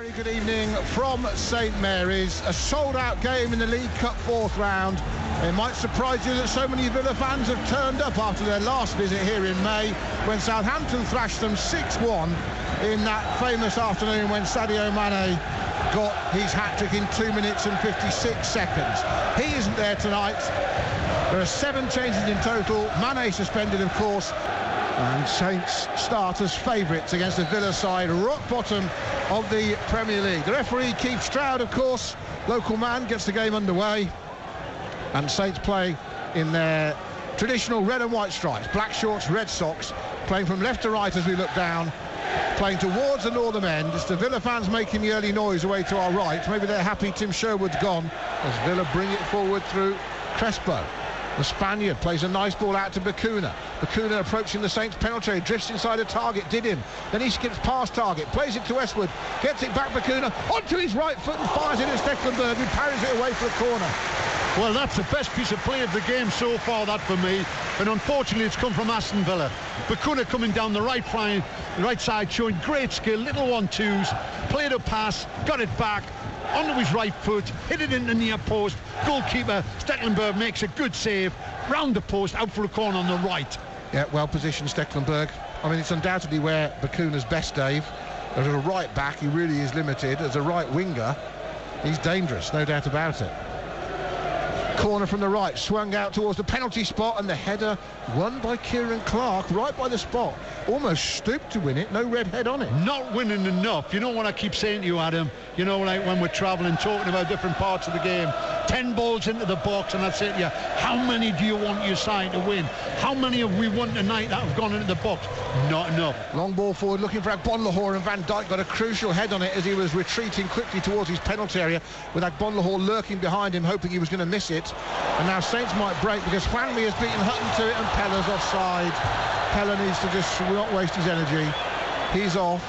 Very good evening from St Mary's. A sold-out game in the League Cup fourth round. It might surprise you that so many Villa fans have turned up after their last visit here in May, when Southampton thrashed them 6-1 in that famous afternoon when Sadio Mane got his hat-trick in 2 minutes and 56 seconds. He isn't there tonight. There are 7 changes in total. Mane suspended, of course. And Saints start as favourites against the Villa side, rock bottom of the Premier League. The referee, Keith Stroud, of course, local man, gets the game underway. And Saints play in their traditional red and white stripes, black shorts, red socks, playing from left to right as we look down, playing towards the northern end. It's the Villa fans making the early noise away to our right. Maybe they're happy Tim Sherwood's gone, as Villa bring it forward through Crespo. The Spaniard plays a nice ball out to Bacuna. Bacuna approaching the Saints penalty area, drifts inside a target, did him. Then he skips past target, plays it to Westwood, gets it back Bacuna, onto his right foot and fires it at Stecklenburg, who parries it away for a corner. Well, that's the best piece of play of the game so far, that for me. And unfortunately, it's come from Aston Villa. Bacuna coming down the right side, showing great skill, little 1-2s, played a pass, got it back, onto his right foot, hit it in the near post. Goalkeeper Stecklenburg makes a good save, round the post, out for a corner on the right. Yeah, well positioned Stecklenburg. I mean, it's undoubtedly where Bacuna's best, Dave. As a right back, he really is limited. As a right winger, he's dangerous, no doubt about it. Corner from the right, swung out towards the penalty spot, and the header won by Kieran Clark, right by the spot. Almost stooped to win it, no red head on it. Not winning enough. You know what I keep saying to you, Adam, you know, like when we're travelling, talking about different parts of the game, 10 balls into the box, and that's it. Yeah, how many do you want your side to win? How many have we won tonight that have gone into the box? Not enough. Long ball forward, looking for Agbonlahor, and Van Dijk got a crucial head on it as he was retreating quickly towards his penalty area, with Agbonlahor lurking behind him, hoping he was going to miss it. And now Saints might break, because Wanley has beaten Hutton to it, and Pellé's offside. Pellè needs to just not waste his energy. He's off.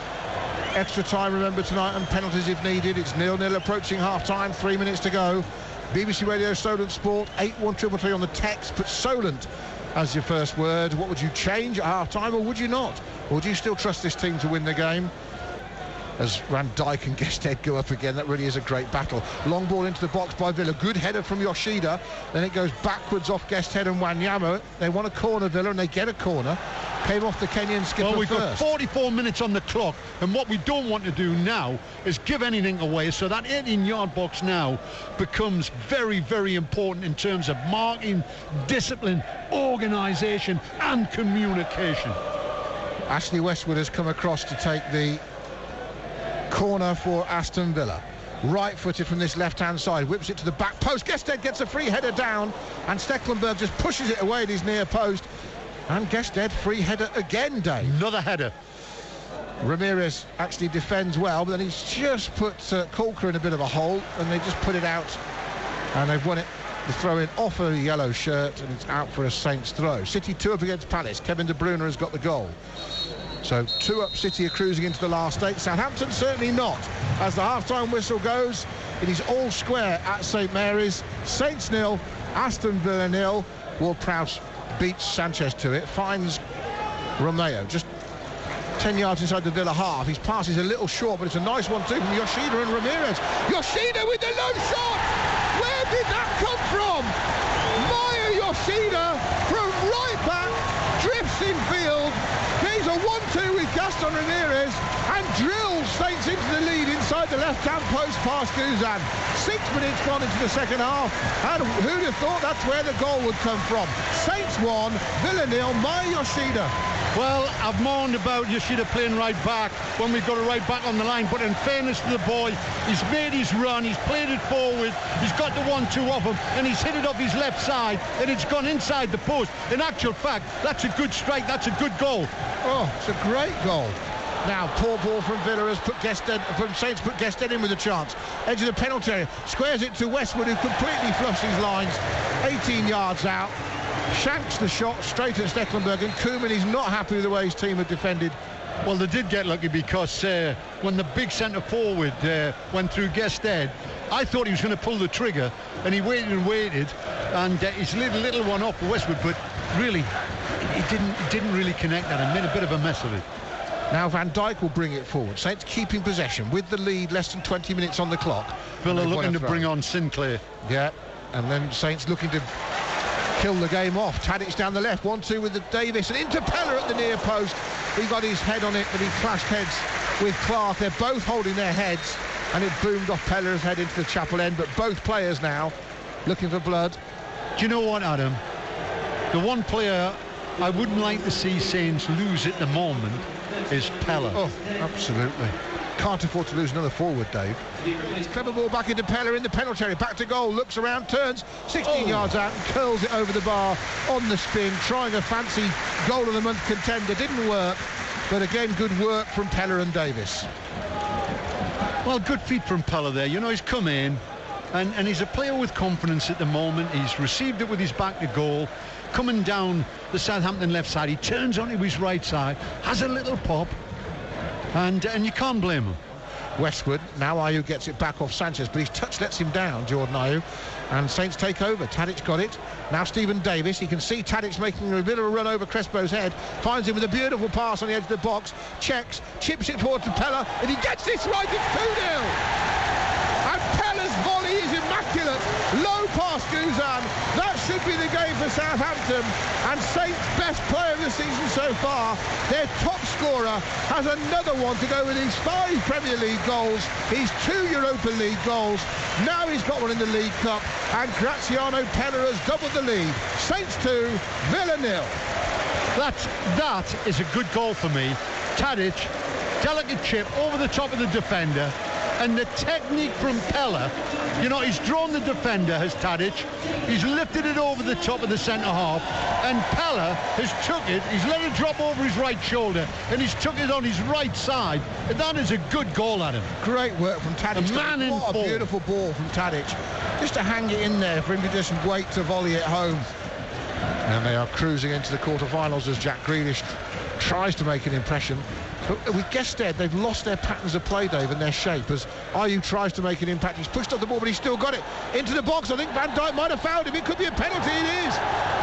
Extra time, remember, tonight, and penalties if needed. It's 0-0 approaching half-time, 3 minutes to go. BBC Radio Solent Sport, 81333 on the text. Put Solent as your first word. What would you change at half-time, or would you not? Or do you still trust this team to win the game? As Van Dijk and Gested go up again, that really is a great battle. Long ball into the box by Villa, good header from Yoshida, then it goes backwards off Gested and Wanyama. They want a corner, Villa, and they get a corner. Came off the Kenyan skipper Well, we've first. got 44 minutes on the clock, and what we don't want to do now is give anything away, so that 18-yard box now becomes very, very important in terms of marking, discipline, organisation and communication. Ashley Westwood has come across to take the corner for Aston Villa. Right-footed from this left-hand side, whips it to the back post. Gested gets a free header down, and Stecklenburg just pushes it away at his near post. And Gested, free header again, Dave. Another header. Ramirez actually defends well, but then he's just put Colker in a bit of a hole, and they just put it out, and they've won it. The throw-in off a yellow shirt, and it's out for a Saints throw. City 2 up against Palace. Kevin De Bruyne has got the goal. So 2 up, City are cruising into the last 8. Southampton certainly not. As the half-time whistle goes, it is all square at St Mary's. Saints 0, Aston Villa 0. Ward-Prowse beats Sanchez to it, finds Romeo just 10 yards inside the Villa half. His pass is a little short, but it's a nice one too from Yoshida and Ramirez. Yoshida with the low shot! Where did that come from? Maya Yoshida from right back, drifts in field. He's a 1-2 with Gaston Ramirez and drills Saints into the lead inside the left-hand post past Guzan. 6 minutes gone into the second half, and who'd have thought that's where the goal would come from? Saints 1, Villa 0, Maya Yoshida. Well, I've moaned about Yoshida playing right back when we've got a right back on the line, but in fairness to the boy, he's made his run, he's played it forward, he's got the 1-2 off him, and he's hit it off his left side, and it's gone inside the post. In actual fact, that's a good strike, that's a good goal. Oh, it's a great goal. Now, poor ball from Villa has put Gested, from Saints put Gested in with a chance. Edge of the penalty area, squares it to Westwood, who completely fluffs his lines, 18 yards out. Shanks the shot straight at Stecklenburg, and Koeman is not happy with the way his team had defended. Well, they did get lucky, because when the big centre forward went through Gested, I thought he was going to pull the trigger, and he waited and waited, and he's little one off for Westwood, but really he didn't really connect that and made a bit of a mess of it. Now Van Dijk will bring it forward. Saints keeping possession with the lead, less than 20 minutes on the clock. Villa looking to bring on Sinclair. Yeah, and then Saints looking to kill the game off. Tadic down the left, 1-2 with the Davis, and into Pellè at the near post. He got his head on it, but he clashed heads with Clark. They're both holding their heads, and it boomed off Peller's head into the chapel end. But both players now looking for blood. Do you know what, Adam? The one player I wouldn't like to see Saints lose at the moment is Pellè. Oh, absolutely. Can't afford to lose another forward, Dave. Clever ball back into Pellè in the penalty area. Back to goal, looks around, turns 16 yards out and curls it over the bar on the spin, trying a fancy goal of the month contender. Didn't work, but again, good work from Pellè and Davis. Well, good feet from Pellè there. You know, he's come in and he's a player with confidence at the moment. He's received it with his back to goal. Coming down the Southampton left side, he turns onto his right side, has a little pop, and you can't blame him. Westward, now Ayew gets it back off Sanchez, but his touch lets him down, Jordan Ayew, and Saints take over. Tadic got it. Now Stephen Davis, he can see Tadic making a bit of a run over Crespo's head, finds him with a beautiful pass on the edge of the box, checks, chips it forward to Pellè, and he gets this right, it's 2-0! And Peller's volley is immaculate. Low past Guzan. That should be the game for Southampton. And Saints' best player of the season so far, their top scorer, has another one to go with his 5 Premier League goals, his 2 Europa League goals. Now he's got one in the League Cup. And Graziano Pellè has doubled the lead. Saints 2, Villa 0. That is a good goal for me. Tadic, delicate chip over the top of the defender. And the technique from Pellè, you know, he's drawn the defender, has Tadic. He's lifted it over the top of the centre-half. And Pellè has took it, he's let it drop over his right shoulder, and he's took it on his right side. And that is a good goal, Adam. Great work from Tadic. A man in what a beautiful ball from Tadic. Just to hang it in there for him to just wait to volley it home. And they are cruising into the quarter-finals as Jack Grealish tries to make an impression. But with Gested, they've lost their patterns of play, Dave, and their shape as Ayew tries to make an impact. He's pushed off the ball, but he's still got it into the box. I think Van Dijk might have fouled him. It could be a penalty. It is.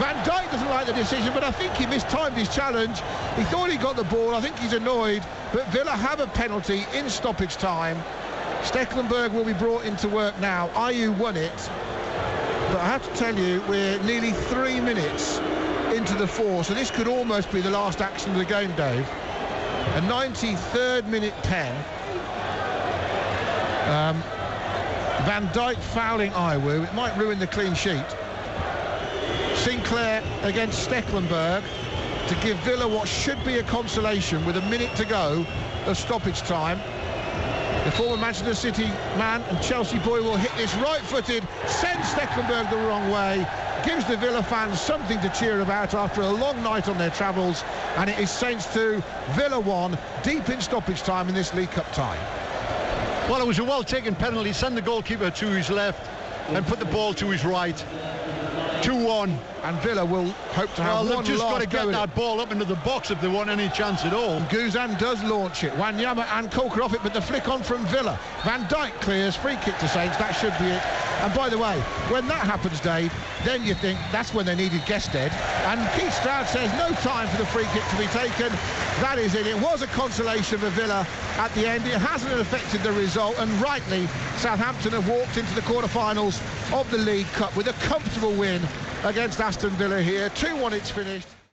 Van Dijk doesn't like the decision, but I think he mistimed his challenge. He thought he got the ball. I think he's annoyed. But Villa have a penalty in stoppage time. Stekelenburg will be brought into work now. Ayew won it. But I have to tell you, we're nearly 3 minutes into the 4, so this could almost be the last action of the game, Dave. A 93rd minute pen. Van Dijk fouling Ayew. It might ruin the clean sheet. Sinclair against Stekelenburg to give Villa what should be a consolation with a minute to go of stoppage time. The former Manchester City man and Chelsea boy will hit this right-footed, sends Stekelenburg the wrong way, gives the Villa fans something to cheer about after a long night on their travels, and it is Saints 2, Villa 1, deep in stoppage time in this League Cup tie. Well, it was a well-taken penalty. Send the goalkeeper to his left and put the ball to his right. 2-1. And Villa will hope to have one they've just got to get that it. ball up into the box if they want any chance at all. Guzan does launch it. Wanyama and Colker off it, but the flick on from Villa. Van Dijk clears, free kick to Saints. That should be it. And by the way, when that happens, Dave, then you think that's when they needed Gested. And Keith Stroud says no time for the free kick to be taken. That is it. It was a consolation for Villa at the end. It hasn't affected the result, and rightly, Southampton have walked into the quarter-finals of the League Cup with a comfortable win against Aston Villa here. 2-1 it's finished.